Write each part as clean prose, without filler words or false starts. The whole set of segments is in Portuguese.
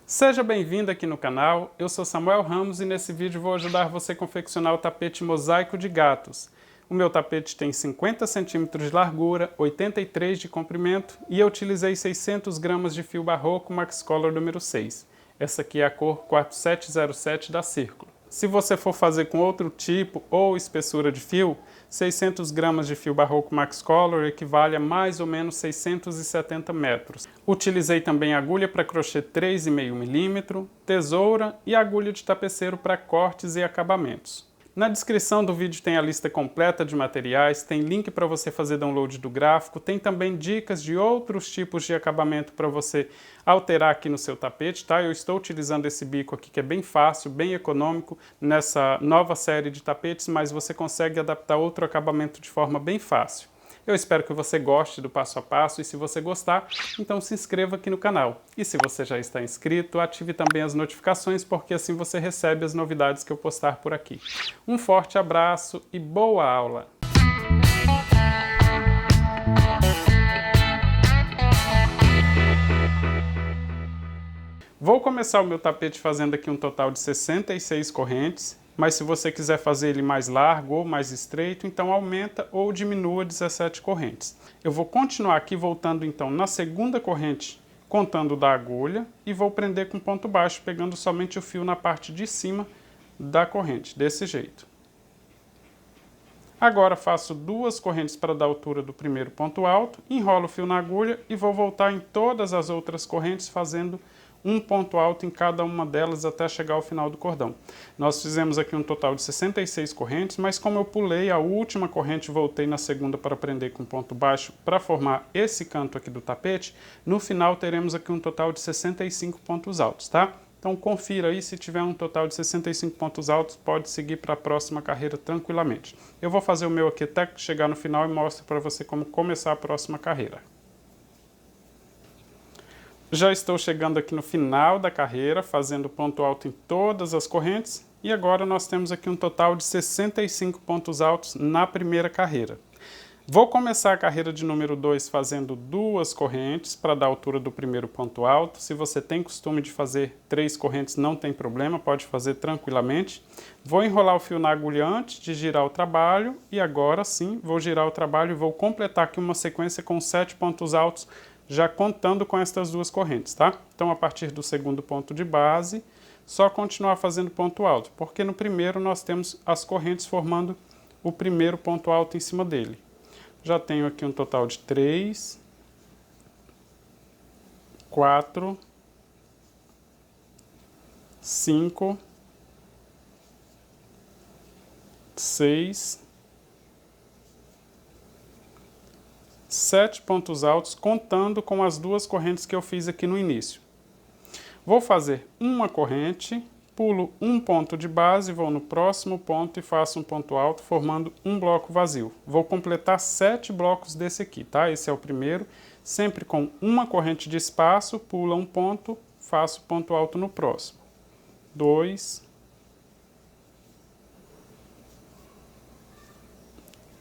Seja bem-vindo aqui no canal, eu sou Samuel Ramos e nesse vídeo vou ajudar você a confeccionar o tapete mosaico de gatos. O meu tapete tem 50 centímetros de largura, 83 de comprimento e eu utilizei 600 gramas de fio barroco Maxcolor número 6. Essa aqui é a cor 4707 da Círculo. Se você for fazer com outro tipo ou espessura de fio, 600 gramas de fio barroco Maxcolor equivale a mais ou menos 670 metros. Utilizei também agulha para crochê 3,5 mm, tesoura e agulha de tapeceiro para cortes e acabamentos. Na descrição do vídeo tem a lista completa de materiais, tem link para você fazer download do gráfico, tem também dicas de outros tipos de acabamento para você alterar aqui no seu tapete, tá? Eu estou utilizando esse bico aqui que é bem fácil, bem econômico nessa nova série de tapetes, mas você consegue adaptar outro acabamento de forma bem fácil. Eu espero que você goste do passo a passo e se você gostar, então se inscreva aqui no canal. E se você já está inscrito, ative também as notificações porque assim você recebe as novidades que eu postar por aqui. Um forte abraço e boa aula! Vou começar o meu tapete fazendo aqui um total de 66 correntes. Mas se você quiser fazer ele mais largo ou mais estreito, então aumenta ou diminua 17 correntes. Eu vou continuar aqui voltando então na segunda corrente, contando da agulha, e vou prender com ponto baixo, pegando somente o fio na parte de cima da corrente, desse jeito. Agora faço duas correntes para dar altura do primeiro ponto alto, enrolo o fio na agulha e vou voltar em todas as outras correntes fazendo um ponto alto em cada uma delas até chegar ao final do cordão. Nós fizemos aqui um total de 66 correntes, mas como eu pulei a última corrente e voltei na segunda para prender com ponto baixo para formar esse canto aqui do tapete, no final teremos aqui um total de 65 pontos altos, tá? Então confira aí, se tiver um total de 65 pontos altos, pode seguir para a próxima carreira tranquilamente. Eu vou fazer o meu aqui até chegar no final e mostro para você como começar a próxima carreira. Já estou chegando aqui no final da carreira, fazendo ponto alto em todas as correntes, e agora nós temos aqui um total de 65 pontos altos na primeira carreira. Vou começar a carreira de número 2 fazendo duas correntes para dar a altura do primeiro ponto alto. Se você tem costume de fazer 3 correntes, não tem problema, pode fazer tranquilamente. Vou enrolar o fio na agulha antes de girar o trabalho, e agora sim vou girar o trabalho e vou completar aqui uma sequência com 7 pontos altos, já contando com estas duas correntes, tá? Então, a partir do segundo ponto de base, só continuar fazendo ponto alto, porque no primeiro nós temos as correntes formando o primeiro ponto alto em cima dele. Já tenho aqui um total de 3, 4, 5, 6, 7 pontos altos, contando com as duas correntes que eu fiz aqui no início. Vou fazer uma corrente, pulo um ponto de base, vou no próximo ponto e faço um ponto alto, formando um bloco vazio. Vou completar 7 blocos desse aqui, tá? Esse é o primeiro, sempre com uma corrente de espaço, pula um ponto, faço ponto alto no próximo. 2,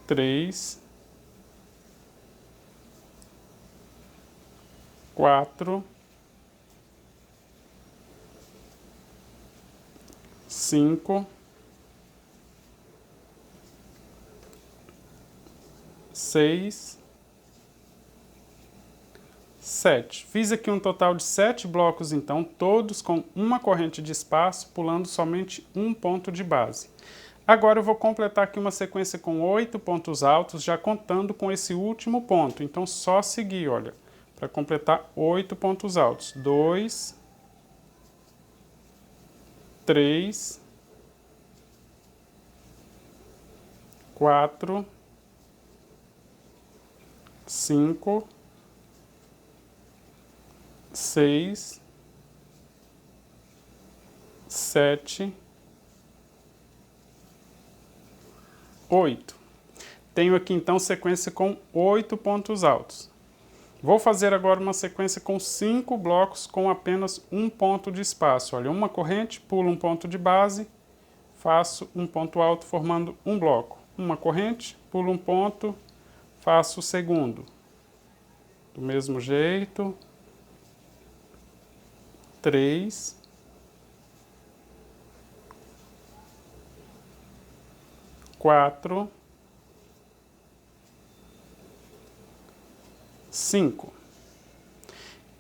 3, 4, 5, 6, 7. Fiz aqui um total de 7 blocos, então, todos com uma corrente de espaço, pulando somente um ponto de base. Agora eu vou completar aqui uma sequência com 8 pontos altos, já contando com esse último ponto. Então, só seguir, olha, para completar 8 pontos altos. 2, 3, 4, 5, 6, 7, 8. Tenho aqui então sequência com 8 pontos altos. Vou fazer agora uma sequência com 5 blocos com apenas um ponto de espaço. Olha, uma corrente, pulo um ponto de base, faço um ponto alto formando um bloco. Uma corrente, pulo um ponto, faço o segundo. Do mesmo jeito. 3, 4, 5.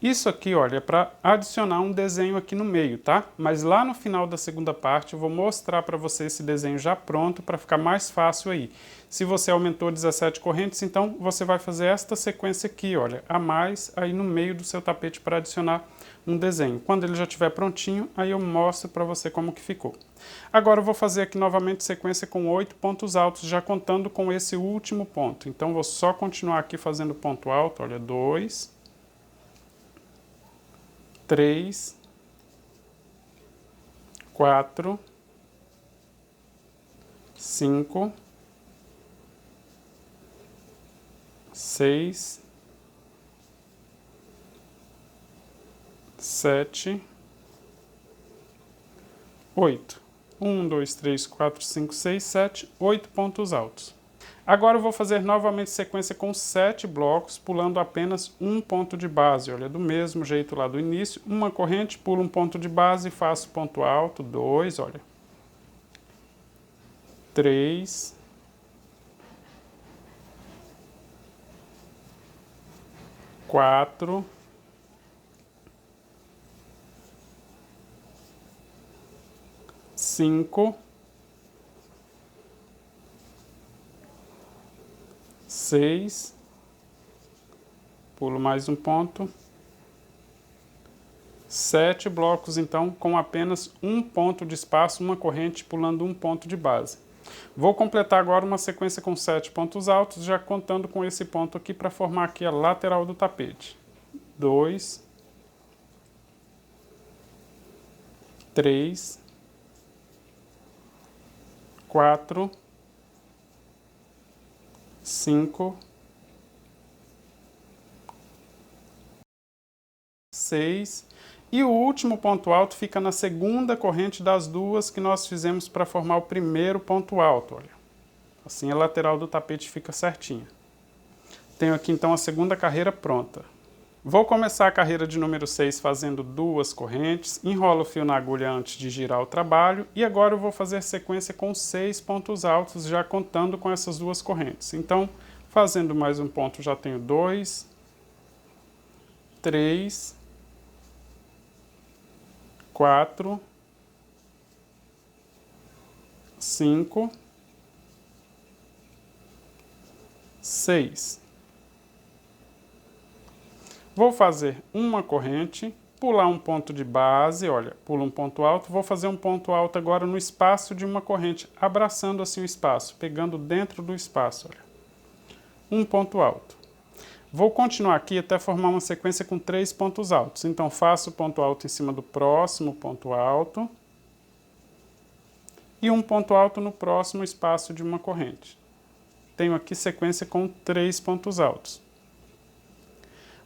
Isso aqui, olha, é para adicionar um desenho aqui no meio, tá? Mas lá no final da segunda parte eu vou mostrar para você esse desenho já pronto para ficar mais fácil aí. Se você aumentou 17 correntes, então você vai fazer esta sequência aqui, olha, a mais aí no meio do seu tapete para adicionar um desenho. Quando ele já estiver prontinho, aí eu mostro para você como que ficou. Agora eu vou fazer aqui novamente sequência com 8 pontos altos, já contando com esse último ponto. Então vou só continuar aqui fazendo ponto alto, olha, 2, 3, 4, 5, 6, 7, 8. 1, 2, 3, 4, 5, 6, 7, 8 pontos altos. Agora eu vou fazer novamente sequência com 7 blocos, pulando apenas um ponto de base. Olha, do mesmo jeito lá do início, uma corrente, pulo um ponto de base, faço ponto alto, 2, olha. 3, 4, 5, 6, pulo mais um ponto, 7 blocos então com apenas um ponto de espaço, uma corrente pulando um ponto de base. Vou completar agora uma sequência com 7 pontos altos, já contando com esse ponto aqui para formar aqui a lateral do tapete. 2, 3, 4, 5, 6, e o último ponto alto fica na segunda corrente das duas que nós fizemos para formar o primeiro ponto alto, olha. Assim a lateral do tapete fica certinha. Tenho aqui então a segunda carreira pronta. Vou começar a carreira de número 6 fazendo 2 correntes, enrolo o fio na agulha antes de girar o trabalho e agora eu vou fazer sequência com 6 pontos altos, já contando com essas 2 correntes. Então, fazendo mais um ponto, já tenho 2, 3, 4, 5, 6. Vou fazer uma corrente, pular um ponto de base, olha, pulo um ponto alto, vou fazer um ponto alto agora no espaço de uma corrente, abraçando assim o espaço, pegando dentro do espaço, olha. Um ponto alto. Vou continuar aqui até formar uma sequência com 3 pontos altos. Então, faço ponto alto em cima do próximo ponto alto e um ponto alto no próximo espaço de uma corrente. Tenho aqui sequência com 3 pontos altos.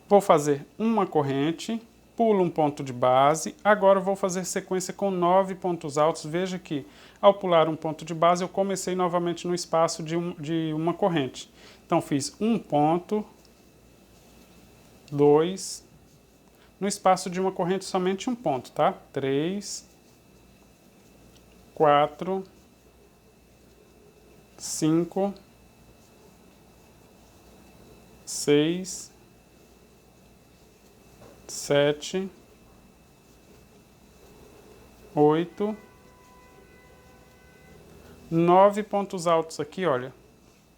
Vou fazer uma corrente, pulo um ponto de base, agora vou fazer sequência com 9 pontos altos. Veja que ao pular um ponto de base eu comecei novamente no espaço de uma corrente. Então fiz um ponto, 2, no espaço de uma corrente somente um ponto, tá? 3, 4, 5, 6, 7, 8, 9 pontos altos aqui, olha.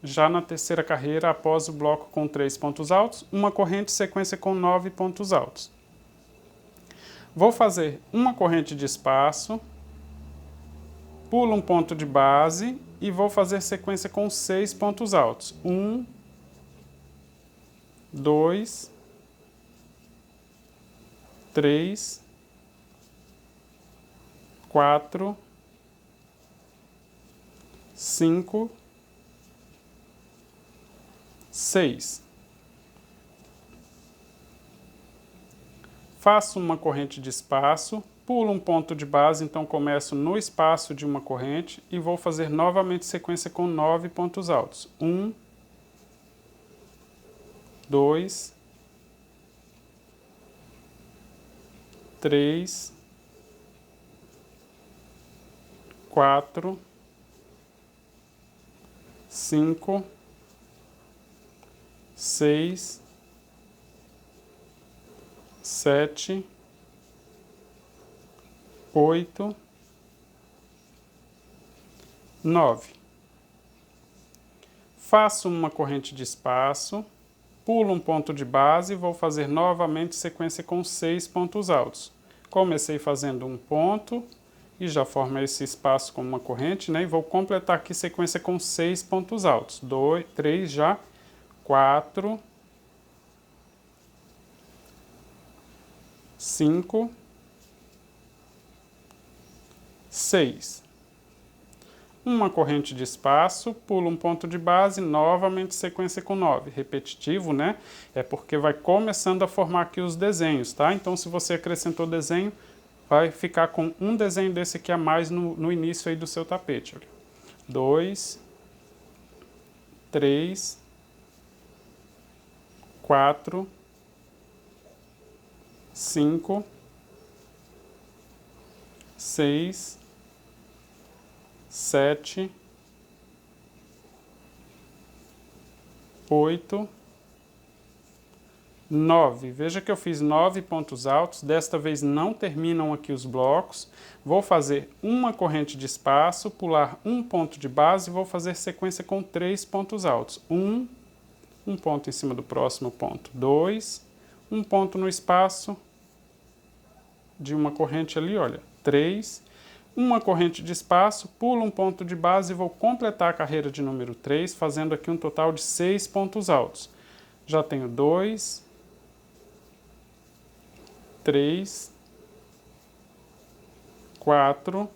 Já na terceira carreira, após o bloco com 3 pontos altos, uma corrente sequência com 9 pontos altos. Vou fazer uma corrente de espaço, pulo um ponto de base e vou fazer sequência com 6 pontos altos. 1, 2, 3, 4, 5, 6. Faço uma corrente de espaço, pulo um ponto de base, então começo no espaço de uma corrente e vou fazer novamente sequência com 9 pontos altos. 1, 2, 3, 4, 5, 6, 7, 8, 9. Faço uma corrente de espaço, pulo um ponto de base e vou fazer novamente sequência com 6 pontos altos. Comecei fazendo um ponto e já formo esse espaço com uma corrente, né? E vou completar aqui sequência com 6 pontos altos. 2, 3 já, 4, 5, 6. Uma corrente de espaço, pulo um ponto de base, novamente sequência com 9. Repetitivo, né? É porque vai começando a formar aqui os desenhos, tá? Então, se você acrescentou desenho, vai ficar com um desenho desse aqui a mais no início aí do seu tapete. 2, 3, 4, 5, 6, 7, 8, 9. Veja que eu fiz 9 pontos altos, desta vez não terminam aqui os blocos. Vou fazer uma corrente de espaço, pular um ponto de base e vou fazer sequência com 3 pontos altos. Um ponto em cima do próximo ponto. 2, um ponto no espaço de uma corrente ali, olha. 3, uma corrente de espaço, pulo um ponto de base e vou completar a carreira de número 3, fazendo aqui um total de 6 pontos altos. Já tenho 2, 3, 4,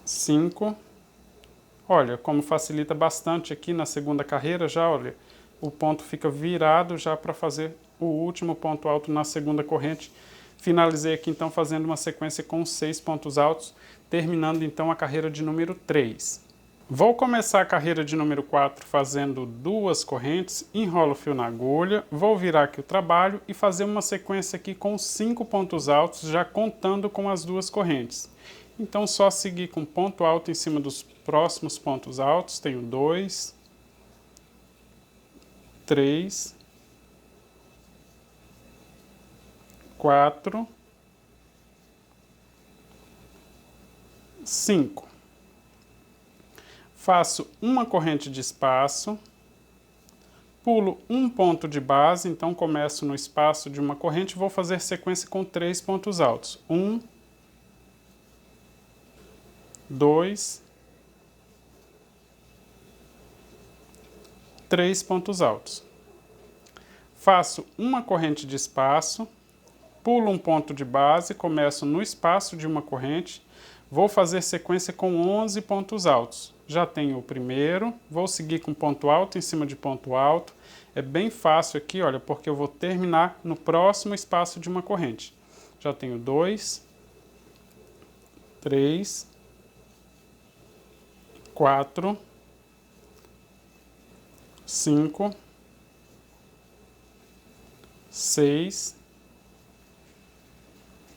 5. Olha, como facilita bastante aqui na segunda carreira, já olha, o ponto fica virado já para fazer o último ponto alto na segunda corrente. Finalizei aqui então fazendo uma sequência com 6 pontos altos, terminando então a carreira de número 3. Vou começar a carreira de número 4 fazendo 2 correntes, enrolo o fio na agulha, vou virar aqui o trabalho e fazer uma sequência aqui com 5 pontos altos, já contando com as 2 correntes. Então só seguir com ponto alto em cima dos próximos pontos altos, tenho 2, 3, 4, 5. Faço uma corrente de espaço, pulo um ponto de base, então começo no espaço de uma corrente e vou fazer sequência com 3 pontos altos. 1, 2, 3 pontos altos. Faço uma corrente de espaço, pulo um ponto de base, começo no espaço de uma corrente, vou fazer sequência com 11 pontos altos. Já tenho o primeiro, vou seguir com ponto alto em cima de ponto alto. É bem fácil aqui, olha, porque eu vou terminar no próximo espaço de uma corrente. Já tenho 2, 3, 4, 5, 6,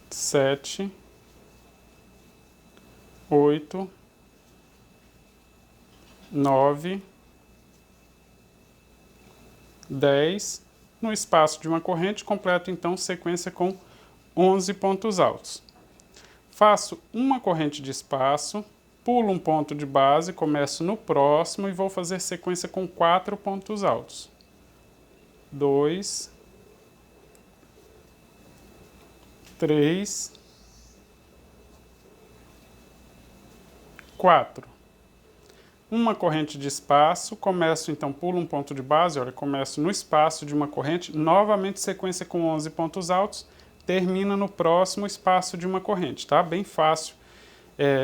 7, 8, 9, 10. No espaço de uma corrente, completo então sequência com 11 pontos altos. Faço uma corrente de espaço, pulo um ponto de base, começo no próximo e vou fazer sequência com 4 pontos altos. 2, 3, 4. Uma corrente de espaço, começo então, pulo um ponto de base, olha, começo no espaço de uma corrente, novamente sequência com 11 pontos altos, termina no próximo espaço de uma corrente, tá? Bem fácil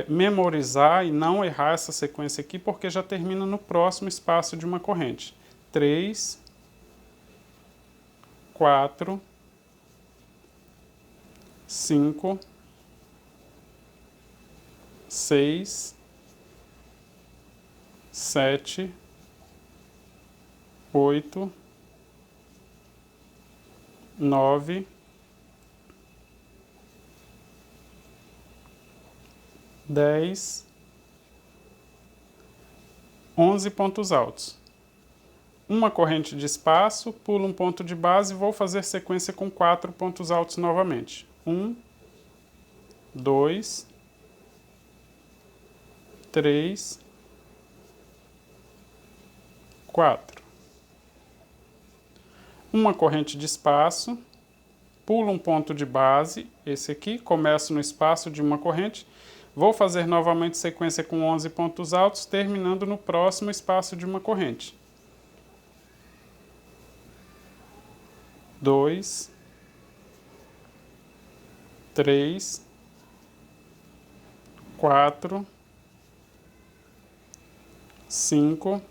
memorizar e não errar essa sequência aqui, porque já termina no próximo espaço de uma corrente. 3, 4, 5, 6, 7, 8, 9, 10, 11 pontos altos. Uma corrente de espaço, pulo um ponto de base e vou fazer sequência com 4 pontos altos novamente. 1, 2, 3, 4. Uma corrente de espaço, pulo um ponto de base, esse aqui, começo no espaço de uma corrente, vou fazer novamente sequência com 11 pontos altos, terminando no próximo espaço de uma corrente. 2, 3, 4, 5,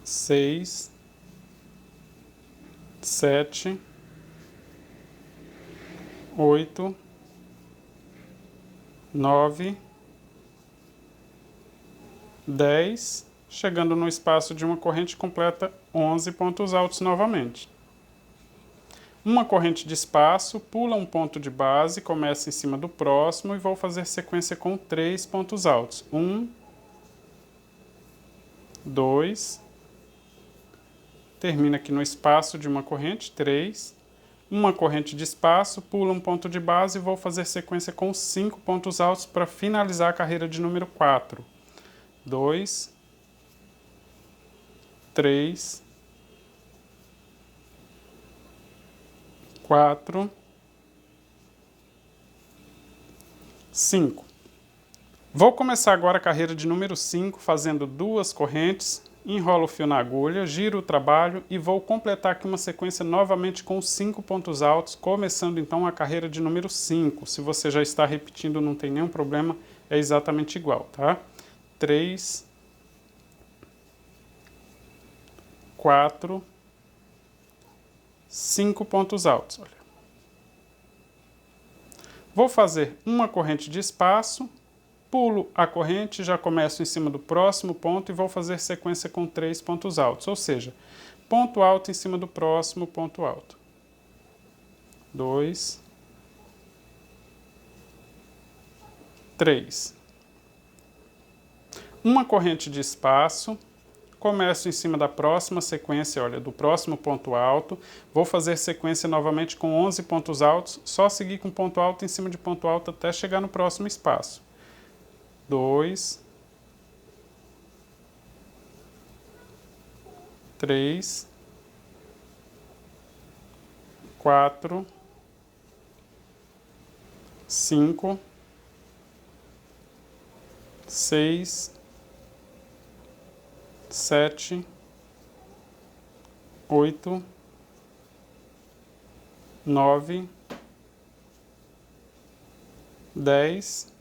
6, 7, 8, 9, 10, chegando no espaço de uma corrente completa 11 pontos altos novamente. Uma corrente de espaço, pula um ponto de base, começa em cima do próximo e vou fazer sequência com 3 pontos altos. 1, 2, termina aqui no espaço de uma corrente, 3, uma corrente de espaço, pula um ponto de base e vou fazer sequência com 5 pontos altos para finalizar a carreira de número 4. 2, 3, 4, 5. Vou começar agora a carreira de número 5, fazendo 2 correntes, enrolo o fio na agulha, giro o trabalho e vou completar aqui uma sequência novamente com 5 pontos altos, começando então a carreira de número 5. Se você já está repetindo, não tem nenhum problema, é exatamente igual, tá? 3, 4, 5 pontos altos. Olha. Vou fazer uma corrente de espaço, pulo a corrente, já começo em cima do próximo ponto e vou fazer sequência com 3 pontos altos, ou seja, ponto alto em cima do próximo ponto alto. 2, 3. Uma corrente de espaço, começo em cima da próxima sequência, olha, do próximo ponto alto, vou fazer sequência novamente com 11 pontos altos, só seguir com ponto alto em cima de ponto alto até chegar no próximo espaço. 2, 3, 4, 5, 6, 7, 8, 9, 10,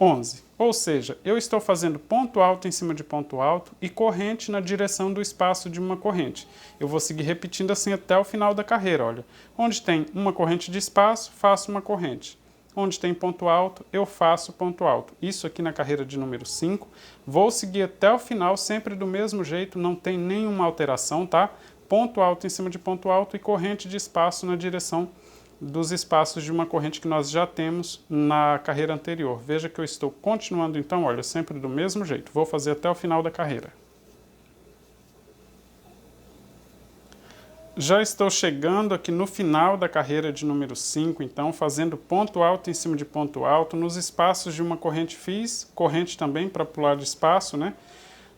11. Ou seja, eu estou fazendo ponto alto em cima de ponto alto e corrente na direção do espaço de uma corrente. Eu vou seguir repetindo assim até o final da carreira, olha. Onde tem uma corrente de espaço, faço uma corrente. Onde tem ponto alto, eu faço ponto alto. Isso aqui na carreira de número 5. Vou seguir até o final, sempre do mesmo jeito, não tem nenhuma alteração, tá? Ponto alto em cima de ponto alto e corrente de espaço na direção dos espaços de uma corrente que nós já temos na carreira anterior. Veja que eu estou continuando então, olha, sempre do mesmo jeito. Vou fazer até o final da carreira. Já estou chegando aqui no final da carreira de número 5, então, fazendo ponto alto em cima de ponto alto. Nos espaços de uma corrente fiz, corrente também para pular de espaço, né?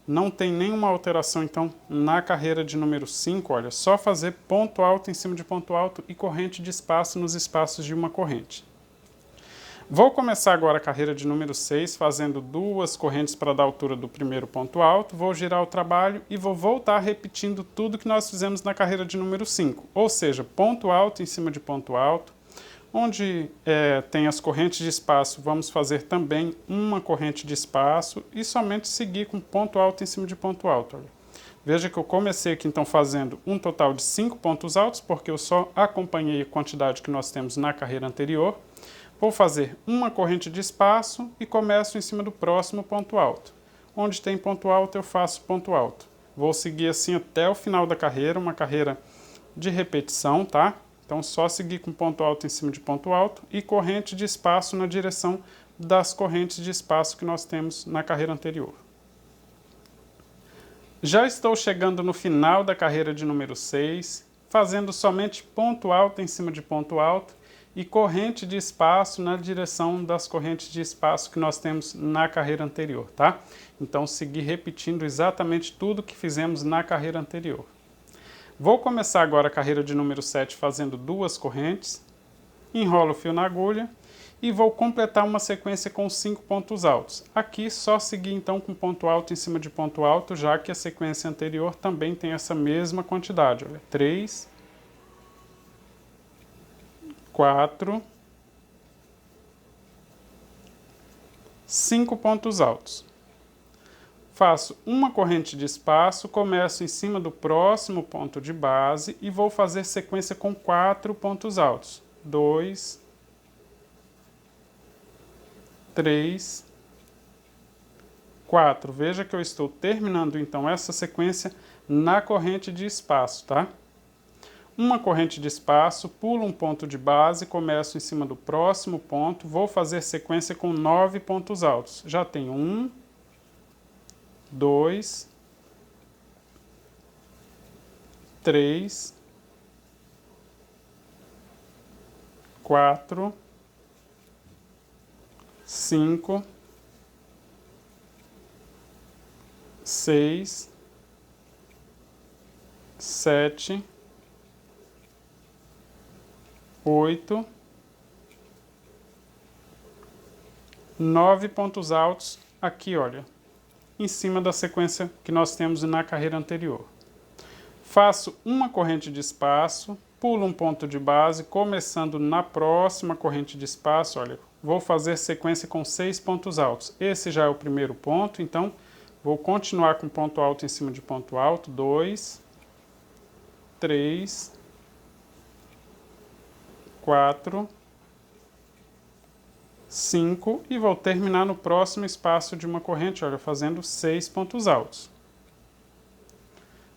Não tem nenhuma alteração, então, na carreira de número 5, olha, só fazer ponto alto em cima de ponto alto e corrente de espaço nos espaços de uma corrente. Vou começar agora a carreira de número 6, fazendo 2 correntes para dar a altura do primeiro ponto alto, vou girar o trabalho e vou voltar repetindo tudo que nós fizemos na carreira de número 5, ou seja, ponto alto em cima de ponto alto. Onde tem as correntes de espaço, vamos fazer também uma corrente de espaço e somente seguir com ponto alto em cima de ponto alto. Olha. Veja que eu comecei aqui então fazendo um total de 5 pontos altos, porque eu só acompanhei a quantidade que nós temos na carreira anterior. Vou fazer uma corrente de espaço e começo em cima do próximo ponto alto. Onde tem ponto alto, eu faço ponto alto. Vou seguir assim até o final da carreira, uma carreira de repetição, tá? Então, só seguir com ponto alto em cima de ponto alto e corrente de espaço na direção das correntes de espaço que nós temos na carreira anterior. Já estou chegando no final da carreira de número 6, fazendo somente ponto alto em cima de ponto alto e corrente de espaço na direção das correntes de espaço que nós temos na carreira anterior, tá? Então, seguir repetindo exatamente tudo que fizemos na carreira anterior. Vou começar agora a carreira de número 7 fazendo 2 correntes, enrolo o fio na agulha e vou completar uma sequência com 5 pontos altos. Aqui só seguir então com ponto alto em cima de ponto alto, já que a sequência anterior também tem essa mesma quantidade. Olha, 3, 4, 5 pontos altos. Faço uma corrente de espaço, começo em cima do próximo ponto de base e vou fazer sequência com 4 pontos altos. 2, 3, 4. Veja que eu estou terminando então essa sequência na corrente de espaço, tá? Uma corrente de espaço, pulo um ponto de base, começo em cima do próximo ponto, vou fazer sequência com 9 pontos altos. Já tenho 1, 2, 3, 4, 5, 6, 7, 8, 9 pontos altos aqui, olha, em cima da sequência que nós temos na carreira anterior. Faço uma corrente de espaço, pulo um ponto de base, começando na próxima corrente de espaço, olha, vou fazer sequência com 6 pontos altos. Esse já é o primeiro ponto, então vou continuar com ponto alto em cima de ponto alto, 2, 3, 4, 5 e vou terminar no próximo espaço de uma corrente, olha, fazendo 6 pontos altos.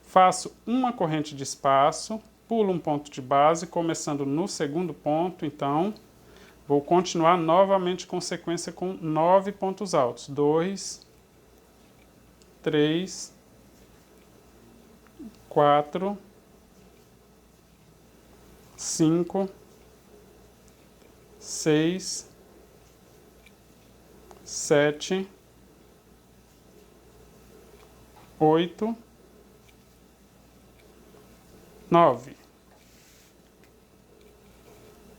Faço uma corrente de espaço, pulo um ponto de base, começando no segundo ponto, então vou continuar novamente com sequência com 9 pontos altos. 2, 3, 4, 5, 6, 7, 8, 9.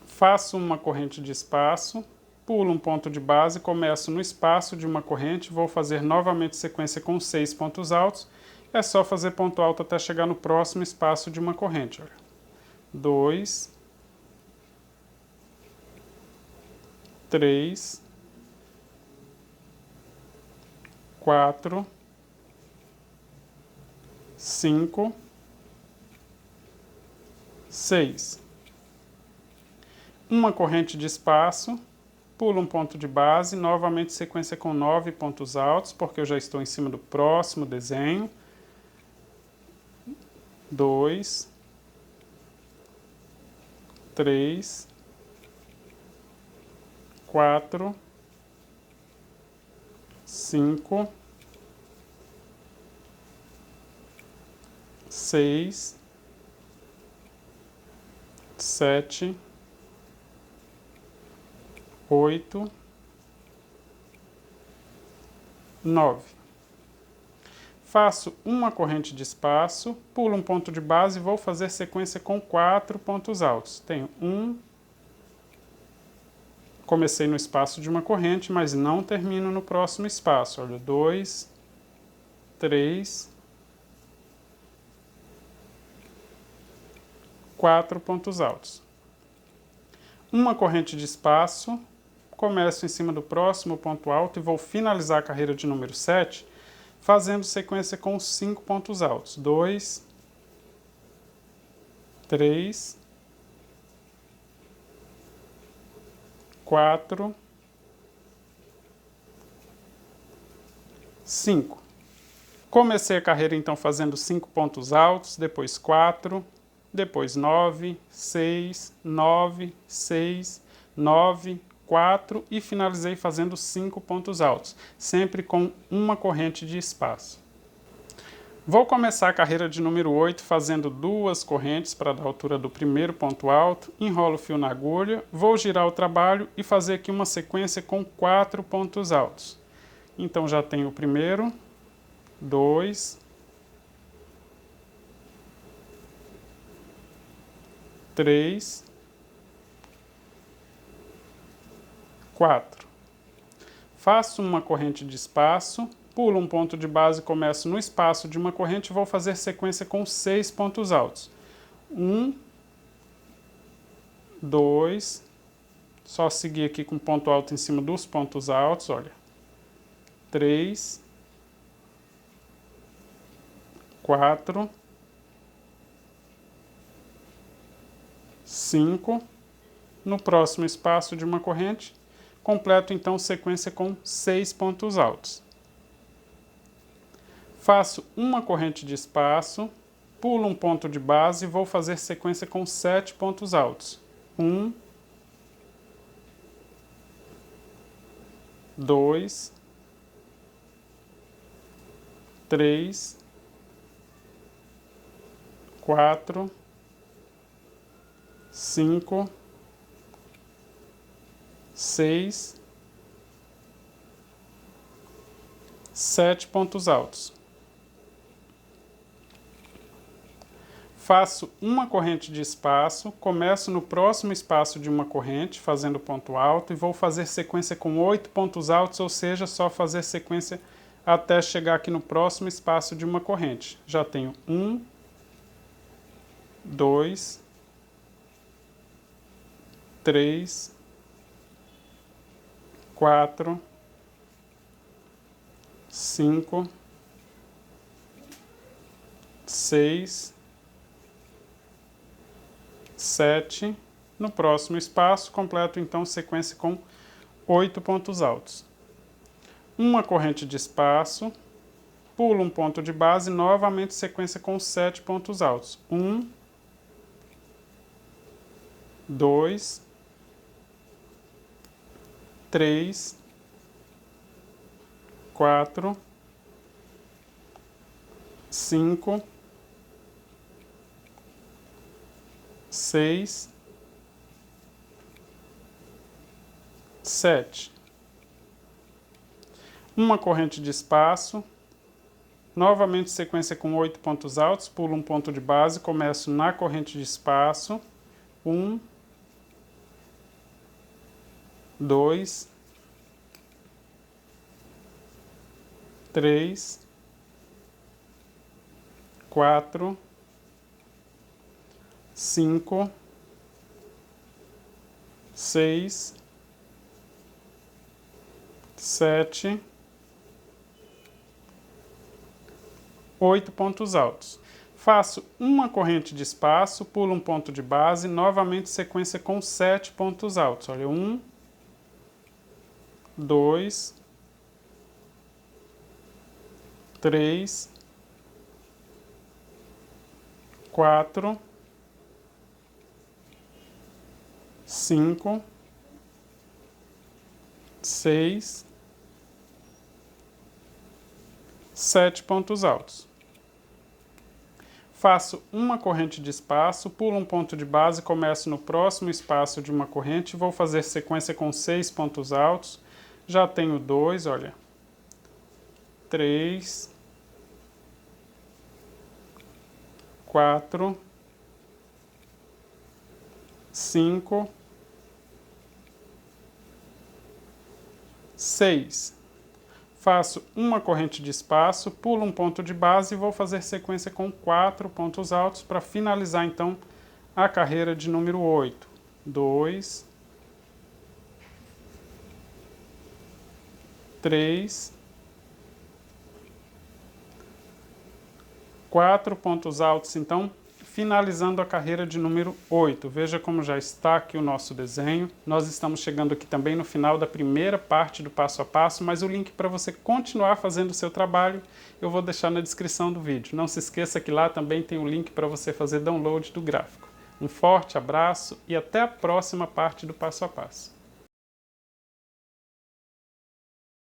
Faço uma corrente de espaço, pulo um ponto de base, começo no espaço de uma corrente, vou fazer novamente sequência com 6 pontos altos. É só fazer ponto alto até chegar no próximo espaço de uma corrente. 2, 3, 4, 5, 6. Uma corrente de espaço, pulo um ponto de base, novamente sequência com 9 pontos altos, porque eu já estou em cima do próximo desenho. 2, 3, 4, 5, 6, 7, 8, 9. Faço uma corrente de espaço, pulo um ponto de base e vou fazer sequência com 4 pontos altos. Tenho 1, comecei no espaço de uma corrente, mas não termino no próximo espaço. Olha, 2, 3, 4 pontos altos. Uma corrente de espaço, começo em cima do próximo ponto alto e vou finalizar a carreira de número 7 fazendo sequência com 5 pontos altos. 2, 3, 4, 5. Comecei a carreira então fazendo 5 pontos altos, depois 4, depois 9, 6, 9, 6, 9, 4 e finalizei fazendo 5 pontos altos, sempre com uma corrente de espaço. Vou começar a carreira de número 8 fazendo 2 correntes para dar a altura do primeiro ponto alto, enrolo o fio na agulha, vou girar o trabalho e fazer aqui uma sequência com 4 pontos altos. Então já tenho o primeiro, 2, 3, 4. Faço uma corrente de espaço, pulo um ponto de base, começo no espaço de uma corrente e vou fazer sequência com 6 pontos altos. 1, 2, só seguir aqui com ponto alto em cima dos pontos altos, olha. 3, 4, 5, no próximo espaço de uma corrente, completo então sequência com 6 pontos altos. Faço uma corrente de espaço, pulo um ponto de base e vou fazer sequência com 7 pontos altos. 1, 2, 3, 4, 5, 6, 7 pontos altos. Faço uma corrente de espaço, começo no próximo espaço de uma corrente, fazendo ponto alto, e vou fazer sequência com 8 pontos altos, ou seja, só fazer sequência até chegar aqui no próximo espaço de uma corrente. Já tenho 1, 2, 3, 4, 5, 6, 7, no próximo espaço, completo então sequência com 8 pontos altos. Uma corrente de espaço, pulo um ponto de base, novamente sequência com 7 pontos altos. 1, 2, 3, 4, 5, 6, 7. Uma corrente de espaço, novamente sequência com 8 pontos altos, pulo um ponto de base, começo na corrente de espaço, 1, 2, 3, 4, 5, 6, 7, 8 pontos altos. Faço uma corrente de espaço, pulo um ponto de base, novamente sequência com 7 pontos altos. Olha, 1, 2, 3, 4, 5, 6, 7 pontos altos. Faço uma corrente de espaço, pulo um ponto de base, começo no próximo espaço de uma corrente, vou fazer sequência com 6 pontos altos. Já tenho 2, olha. 3, 4, 5, 6. Faço uma corrente de espaço, pulo um ponto de base e vou fazer sequência com 4 pontos altos para finalizar então a carreira de número 8. 2, 3, 4 pontos altos, então finalizando a carreira de número 8. Veja como já está aqui o nosso desenho. Nós estamos chegando aqui também no final da primeira parte do passo a passo, mas o link para você continuar fazendo o seu trabalho eu vou deixar na descrição do vídeo. Não se esqueça que lá também tem o link para você fazer download do gráfico. Um forte abraço e até a próxima parte do passo a passo.